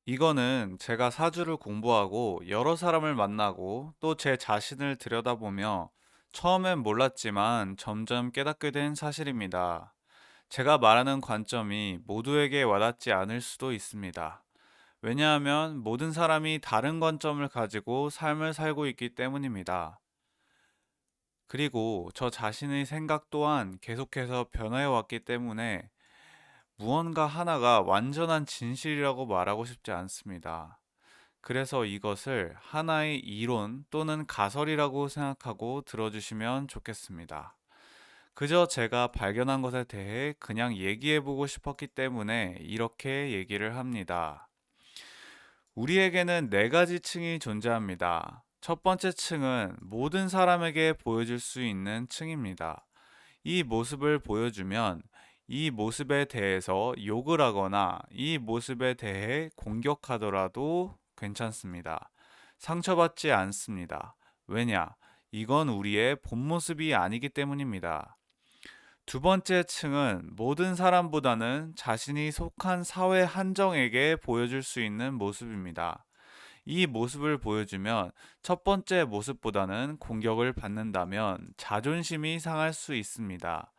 이거는 제가 사주를 공부하고 여러 사람을 만나고 또 제 자신을 들여다보며 처음엔 몰랐지만 점점 깨닫게 된 사실입니다. 제가 말하는 관점이 모두에게 와닿지 않을 수도 있습니다. 왜냐하면 모든 사람이 다른 관점을 가지고 삶을 살고 있기 때문입니다. 그리고 저 자신의 생각 또한 계속해서 변화해 왔기 때문에 무언가 하나가 완전한 진실이라고 말하고 싶지 않습니다. 그래서 이것을 하나의 이론 또는 가설이라고 생각하고 들어주시면 좋겠습니다. 그저 제가 발견한 것에 대해 그냥 얘기해보고 싶었기 때문에 이렇게 얘기를 합니다. 우리에게는 네 가지 층이 존재합니다. 첫 번째 층은 모든 사람에게 보여줄 수 있는 층입니다. 이 모습을 보여주면 이 모습에 대해서 욕을 하거나 이 모습에 대해 공격하더라도 괜찮습니다. 상처받지 않습니다. 왜냐? 이건 우리의 본 모습이 아니기 때문입니다. 두 번째 층은 모든 사람보다는 자신이 속한 사회 한정에게 보여줄 수 있는 모습입니다. 이 모습을 보여주면 첫 번째 모습보다는 공격을 받는다면 자존심이 상할 수 있습니다.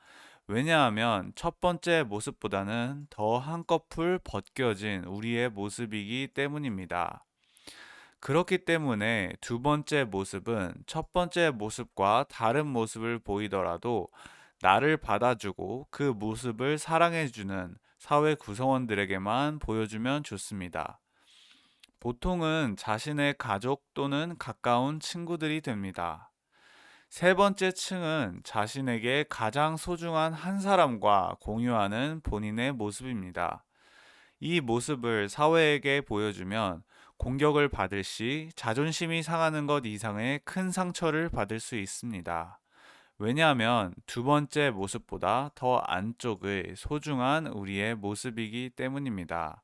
왜냐하면 첫 번째 모습보다는 더 한꺼풀 벗겨진 우리의 모습이기 때문입니다. 그렇기 때문에 두 번째 모습은 첫 번째 모습과 다른 모습을 보이더라도 나를 받아주고 그 모습을 사랑해주는 사회 구성원들에게만 보여주면 좋습니다. 보통은 자신의 가족 또는 가까운 친구들이 됩니다. 세 번째 층은 자신에게 가장 소중한 한 사람과 공유하는 본인의 모습입니다. 이 모습을 사회에게 보여주면 공격을 받을 시 자존심이 상하는 것 이상의 큰 상처를 받을 수 있습니다. 왜냐하면 두 번째 모습보다 더 안쪽의 소중한 우리의 모습이기 때문입니다.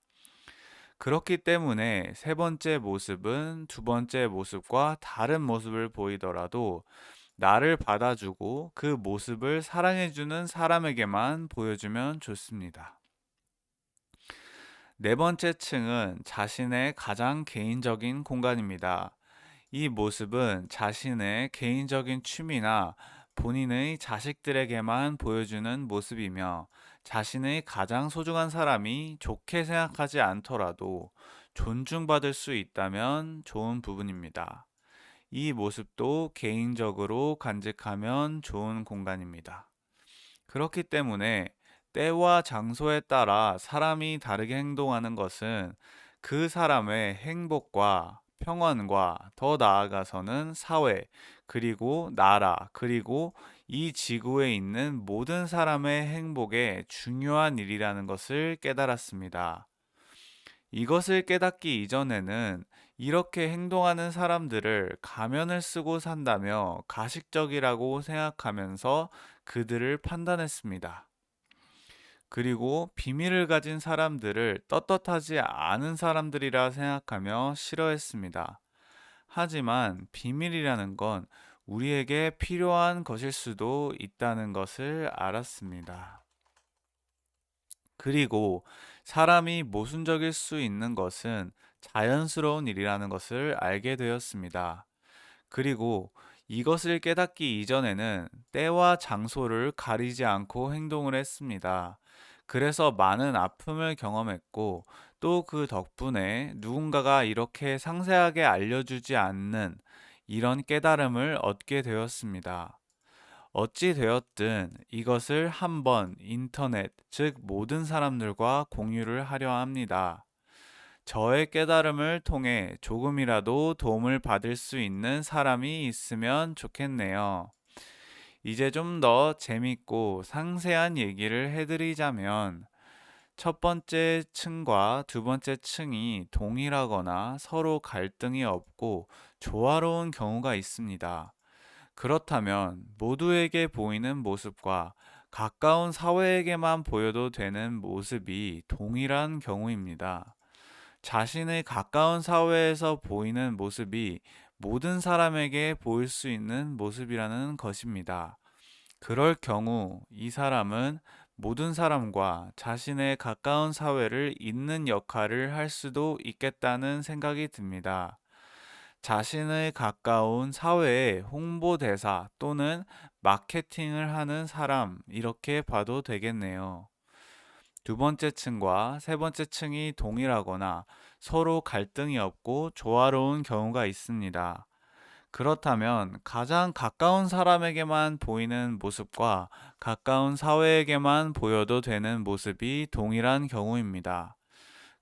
그렇기 때문에 세 번째 모습은 두 번째 모습과 다른 모습을 보이더라도 나를 받아주고 그 모습을 사랑해주는 사람에게만 보여주면 좋습니다. 네 번째 층은 자신의 가장 개인적인 공간입니다. 이 모습은 자신의 개인적인 취미나 본인의 자식들에게만 보여주는 모습이며 자신의 가장 소중한 사람이 좋게 생각하지 않더라도 존중받을 수 있다면 좋은 부분입니다. 이 모습도 개인적으로 간직하면 좋은 공간입니다. 그렇기 때문에 때와 장소에 따라 사람이 다르게 행동하는 것은 그 사람의 행복과 평안과 더 나아가서는 사회, 그리고 나라, 그리고 이 지구에 있는 모든 사람의 행복에 중요한 일이라는 것을 깨달았습니다. 이것을 깨닫기 이전에는 이렇게 행동하는 사람들을 가면을 쓰고 산다며 가식적이라고 생각하면서 그들을 판단했습니다. 그리고 비밀을 가진 사람들을 떳떳하지 않은 사람들이라 생각하며 싫어했습니다. 하지만 비밀이라는 건 우리에게 필요한 것일 수도 있다는 것을 알았습니다. 그리고 사람이 모순적일 수 있는 것은 자연스러운 일이라는 것을 알게 되었습니다. 그리고 이것을 깨닫기 이전에는 때와 장소를 가리지 않고 행동을 했습니다. 그래서 많은 아픔을 경험했고, 또 그 덕분에 누군가가 이렇게 상세하게 알려주지 않는 이런 깨달음을 얻게 되었습니다. 어찌 되었든 이것을 한번 인터넷, 즉 모든 사람들과 공유를 하려 합니다. 저의 깨달음을 통해 조금이라도 도움을 받을 수 있는 사람이 있으면 좋겠네요. 이제 좀 더 재밌고 상세한 얘기를 해드리자면, 첫 번째 층과 두 번째 층이 동일하거나 서로 갈등이 없고 조화로운 경우가 있습니다. 그렇다면 모두에게 보이는 모습과 가까운 사회에게만 보여도 되는 모습이 동일한 경우입니다. 자신의 가까운 사회에서 보이는 모습이 모든 사람에게 보일 수 있는 모습이라는 것입니다. 그럴 경우 이 사람은 모든 사람과 자신의 가까운 사회를 잇는 역할을 할 수도 있겠다는 생각이 듭니다. 자신의 가까운 사회의 홍보대사 또는 마케팅을 하는 사람, 이렇게 봐도 되겠네요. 두 번째 층과 세 번째 층이 동일하거나 서로 갈등이 없고 조화로운 경우가 있습니다. 그렇다면 가장 가까운 사람에게만 보이는 모습과 가까운 사회에게만 보여도 되는 모습이 동일한 경우입니다.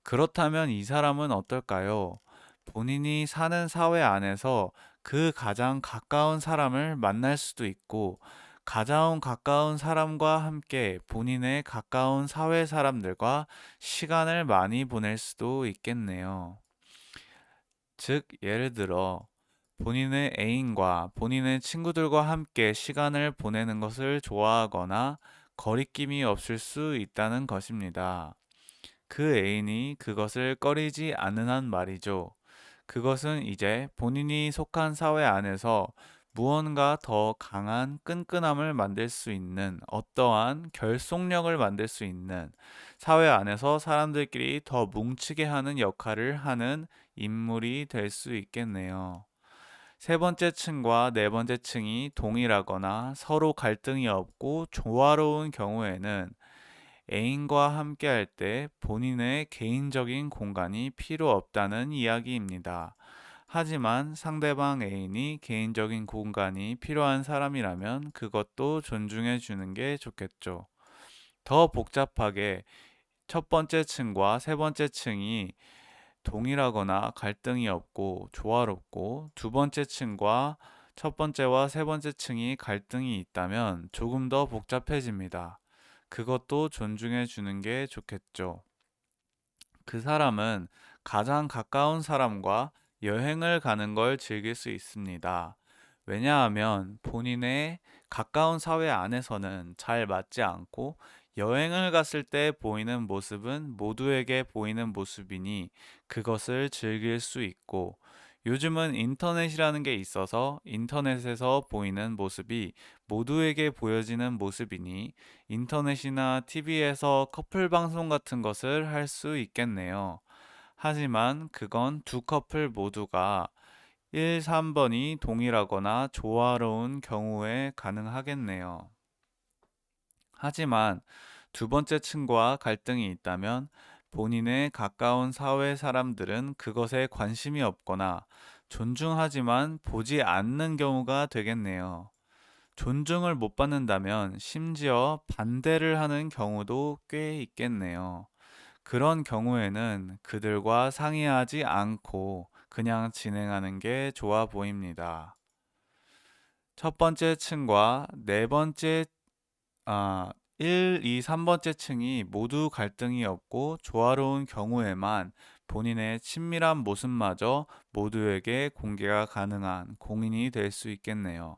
그렇다면 이 사람은 어떨까요? 본인이 사는 사회 안에서 그 가장 가까운 사람을 만날 수도 있고, 가장 가까운 사람과 함께 본인의 가까운 사회 사람들과 시간을 많이 보낼 수도 있겠네요. 즉, 예를 들어, 본인의 애인과 본인의 친구들과 함께 시간을 보내는 것을 좋아하거나 거리낌이 없을 수 있다는 것입니다. 그 애인이 그것을 꺼리지 않는 한 말이죠. 그것은 이제 본인이 속한 사회 안에서 무언가 더 강한 끈끈함을 만들 수 있는 어떠한 결속력을 만들 수 있는 사회 안에서 사람들끼리 더 뭉치게 하는 역할을 하는 인물이 될 수 있겠네요. 세 번째 층과 네 번째 층이 동일하거나 서로 갈등이 없고 조화로운 경우에는 애인과 함께 할 때 본인의 개인적인 공간이 필요 없다는 이야기입니다. 하지만 상대방 애인이 개인적인 공간이 필요한 사람이라면 그것도 존중해 주는 게 좋겠죠. 더 복잡하게 첫 번째 층과 세 번째 층이 동일하거나 갈등이 없고 조화롭고 두 번째 층과 첫 번째와 세 번째 층이 갈등이 있다면 조금 더 복잡해집니다. 그것도 존중해 주는 게 좋겠죠. 그 사람은 가장 가까운 사람과 여행을 가는 걸 즐길 수 있습니다. 왜냐하면 본인의 가까운 사회 안에서는 잘 맞지 않고 여행을 갔을 때 보이는 모습은 모두에게 보이는 모습이니 그것을 즐길 수 있고 요즘은 인터넷이라는 게 있어서 인터넷에서 보이는 모습이 모두에게 보여지는 모습이니 인터넷이나 TV에서 커플 방송 같은 것을 할 수 있겠네요. 하지만 그건 두 커플 모두가 1, 3번이 동일하거나 조화로운 경우에 가능하겠네요. 하지만 두 번째 층과 갈등이 있다면 본인의 가까운 사회 사람들은 그것에 관심이 없거나 존중하지만 보지 않는 경우가 되겠네요. 존중을 못 받는다면 심지어 반대를 하는 경우도 꽤 있겠네요. 그런 경우에는 그들과 상의하지 않고 그냥 진행하는 게 좋아 보입니다. 첫 번째 층과 네 번째, 1, 2, 3번째 층이 모두 갈등이 없고 조화로운 경우에만 본인의 친밀한 모습마저 모두에게 공개가 가능한 공인이 될 수 있겠네요.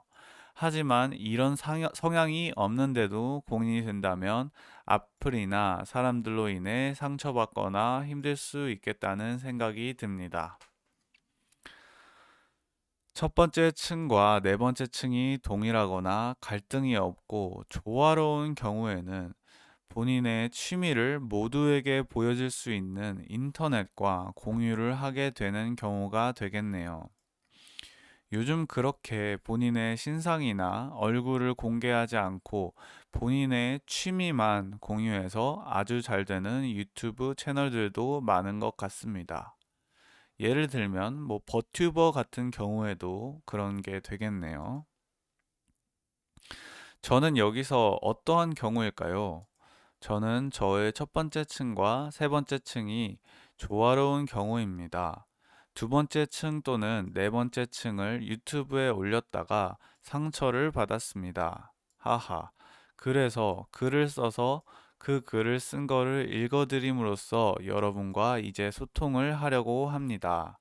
하지만 이런 성향이 없는데도 공인이 된다면 악플이나 사람들로 인해 상처받거나 힘들 수 있겠다는 생각이 듭니다. 첫 번째 층과 네 번째 층이 동일하거나 갈등이 없고 조화로운 경우에는 본인의 취미를 모두에게 보여줄 수 있는 인터넷과 공유를 하게 되는 경우가 되겠네요. 요즘 그렇게 본인의 신상이나 얼굴을 공개하지 않고 본인의 취미만 공유해서 아주 잘 되는 유튜브 채널들도 많은 것 같습니다. 예를 들면 뭐 버튜버 같은 경우에도 그런 게 되겠네요. 저는 여기서 어떠한 경우일까요? 저는 저의 첫 번째 층과 세 번째 층이 조화로운 경우입니다. 두 번째 층 또는 네 번째 층을 유튜브에 올렸다가 상처를 받았습니다. 하하. 그래서 글을 써서 그 글을 쓴 거를 읽어드림으로써 여러분과 이제 소통을 하려고 합니다.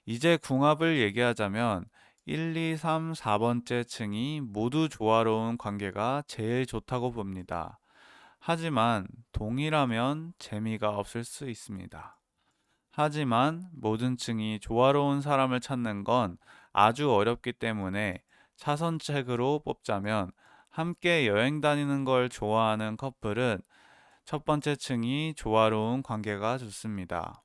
이제 궁합을 얘기하자면 1, 2, 3, 4번째 층이 모두 조화로운 관계가 제일 좋다고 봅니다. 하지만 동일하면 재미가 없을 수 있습니다. 하지만 모든 층이 조화로운 사람을 찾는 건 아주 어렵기 때문에 차선책으로 뽑자면 함께 여행 다니는 걸 좋아하는 커플은 첫 번째 층이 조화로운 관계가 좋습니다.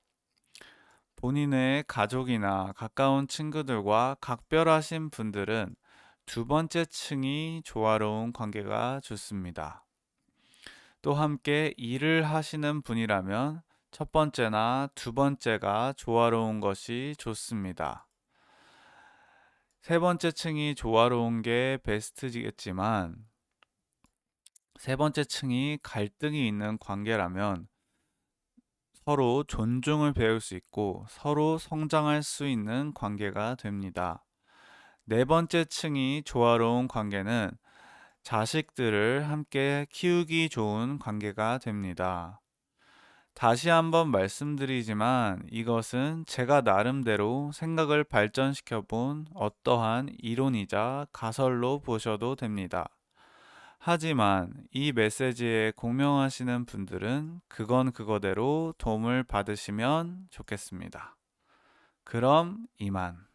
본인의 가족이나 가까운 친구들과 각별하신 분들은 두 번째 층이 조화로운 관계가 좋습니다. 또 함께 일을 하시는 분이라면 첫 번째나 두 번째가 조화로운 것이 좋습니다. 세 번째 층이 조화로운 게 베스트겠지만 세 번째 층이 갈등이 있는 관계라면 서로 존중을 배울 수 있고 서로 성장할 수 있는 관계가 됩니다. 네 번째 층이 조화로운 관계는 자식들을 함께 키우기 좋은 관계가 됩니다. 다시 한번 말씀드리지만 이것은 제가 나름대로 생각을 발전시켜 본 어떠한 이론이자 가설로 보셔도 됩니다. 하지만 이 메시지에 공명하시는 분들은 그건 그거대로 도움을 받으시면 좋겠습니다. 그럼 이만.